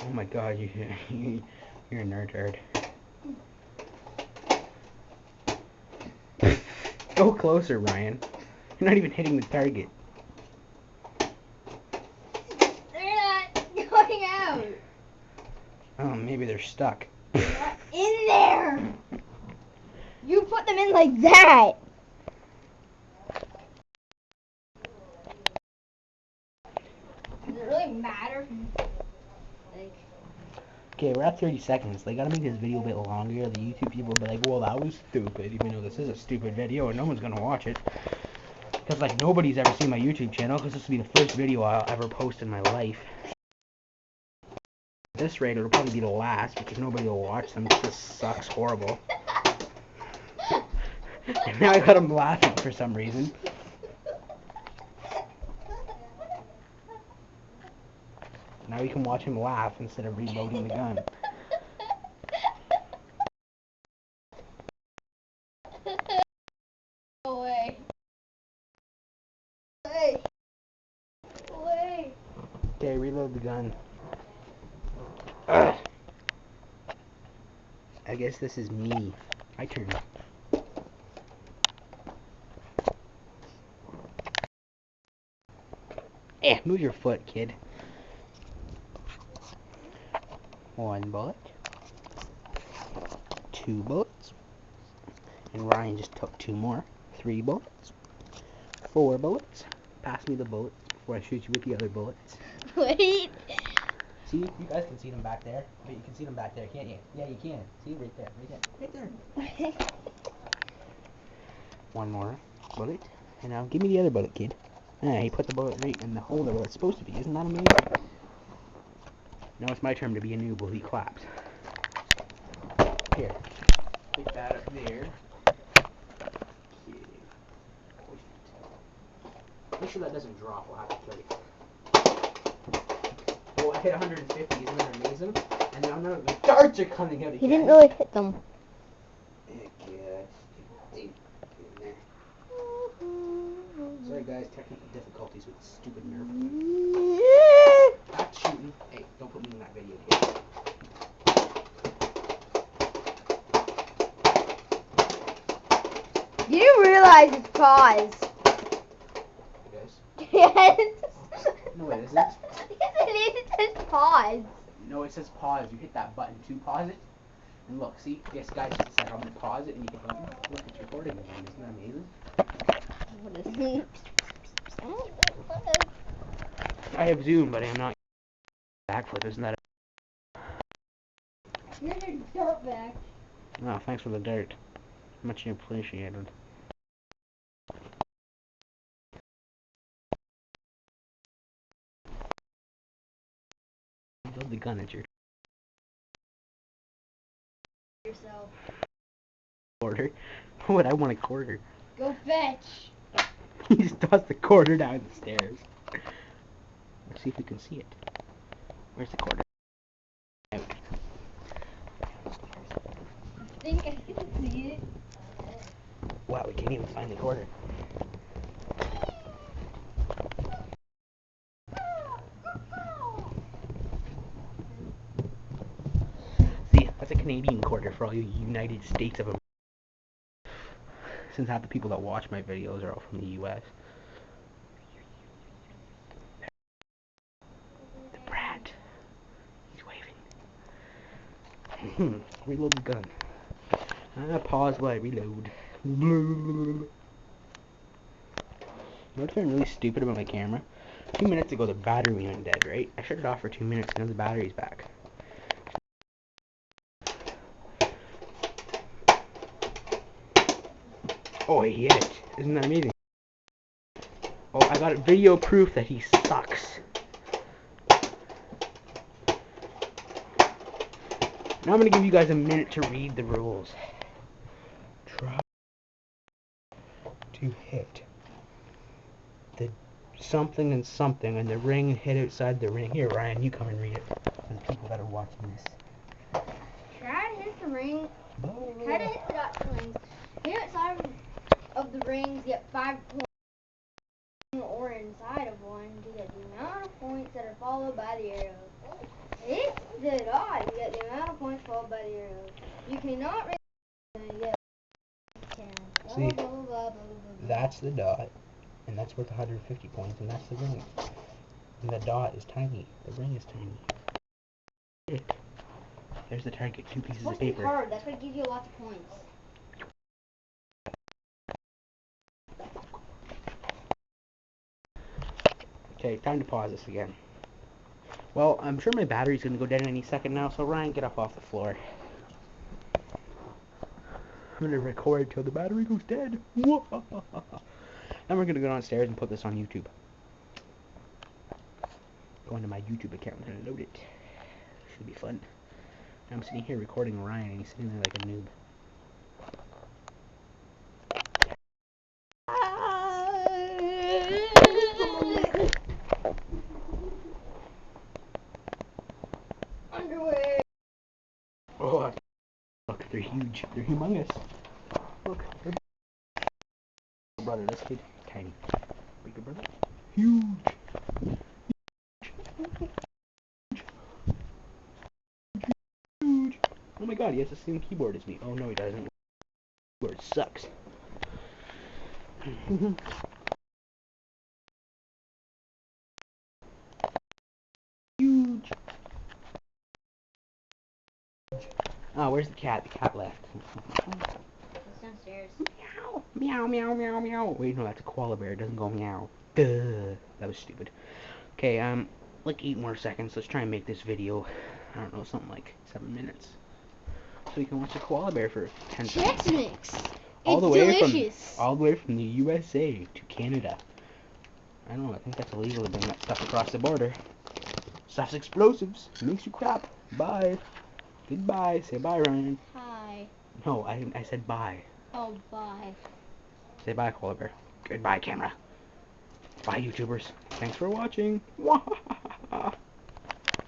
Oh my god, you're a nerd. Go closer, Ryan. You're not even hitting the target. They're not going out. Oh, maybe they're stuck. They're not in there. You put them in like that. Does it really matter? Like. Okay, we're at 30 seconds. They gotta make this video a bit longer. The YouTube people will be like, well, that was stupid, even though this is a stupid video and no one's gonna watch it. Because, like, nobody's ever seen my YouTube channel, because this will be the first video I'll ever post in my life. At this rate, it'll probably be the last, because nobody will watch them, because this sucks horrible. And now I got them laughing for some reason. Now you can watch him laugh instead of reloading the gun. Away. Away. Away. Okay, reload the gun. Ugh. I guess this is me. My turn. Eh, move your foot, kid. One bullet. Two bullets. And Ryan just took two more. 3 bullets. 4 bullets. Pass me the bullets before I shoot you with the other bullets. Wait. See, you guys can see them back there. Wait, you can see them back there, can't you? Yeah, you can. See, right there, right there, right there. One more bullet. And now give me the other bullet, kid. Ah, he put the bullet right in the holder where it's supposed to be. Isn't that amazing? Now it's my turn to be a noob while he claps. Here. Stick that up there. Okay. Make sure that doesn't drop. We'll have to kill it. Oh, I hit 150. Isn't that amazing? And now none of the darts are coming out again. He didn't really hit them. Sorry guys, technical difficulties with stupid Nerf gun. Not shooting. Hey, don't put me in that video again. You didn't realize it's paused. Guys? Yes. No, it isn't. Yes, it is. It says pause. No, it says pause. You hit that button to pause it. And look, see? This guy just said I'm going to pause it and you can look, it's recording again. Isn't that amazing? What is it? I have Zoom, but I am not backflip. Isn't that You're a dirtbag. Oh, thanks for the dirt. Much appreciated. Load the gun at your Yourself. quarter. What? I want a quarter. Go fetch. He just tossed the quarter down the stairs. Let's see if we can see it. Where's the quarter? Out. I think I can see it. Wow, we can't even find the quarter. See, that's a Canadian quarter for all you United States of America. Since half the people that watch my videos are all from the US. The brat. He's waving. Reload the gun. Pause while I reload. You know what's been really stupid about my camera? 2 minutes ago the battery went dead, right? I shut it off for 2 minutes and now the battery's back. Oh, he hit it. Isn't that amazing? Oh, I got video proof that he sucks. Now I'm going to give you guys a minute to read the rules. Try to hit the something and something and the ring and hit outside the ring. Here, Ryan, you come and read it for the people that are watching this. Try to hit the ring. Try to hit the dots and rings. Hit outside of the rings, get 5 points. Or inside of one to get the amount of points that are followed by the arrow. Hit the dot, you get the amount of points followed by the arrow. You cannot raise you get 10. Blah, See, blah, blah, blah, blah, blah, blah. that's the dot, and that's worth 150 points, and that's the ring. And the dot is tiny. The ring is tiny. There's the target, 2 pieces of It's supposed to be paper. hard, that's what gives you lots of points. Okay, time to pause this again. Well, I'm sure my battery's gonna go dead any second now, so Ryan, get up off the floor. I'm gonna record till the battery goes dead. Then we're gonna go downstairs and put this on YouTube. Go into my YouTube account and load it. Should be fun. I'm sitting here recording Ryan, and he's sitting there like a noob. Underwear. Oh, look, they're huge. They're humongous. Look, they're brother. This kid, tiny. Bigger brother, huge. Huge. Oh my god, he has the same keyboard as me. Oh no, he doesn't. Keyboard sucks. Huge. Oh, where's the cat? The cat left. It's downstairs. Meow, meow, meow, meow, meow. Wait, no, that's a koala bear. It doesn't go meow. Duh. That was stupid. Okay, like 8 more seconds. Let's try and make this video, I don't know, something like 7 minutes. So we can watch a koala bear for 10 seconds. Chex Mix. All It's the way delicious. all the way from the USA to Canada. I don't know, I think that's illegal to bring that stuff across the border. Stuff's explosives. It makes you crap. Bye. Goodbye. Say bye, Ryan. Hi. No, I said bye. Oh, bye. Say bye, koala bear. Goodbye, camera. Bye, YouTubers. Thanks for watching.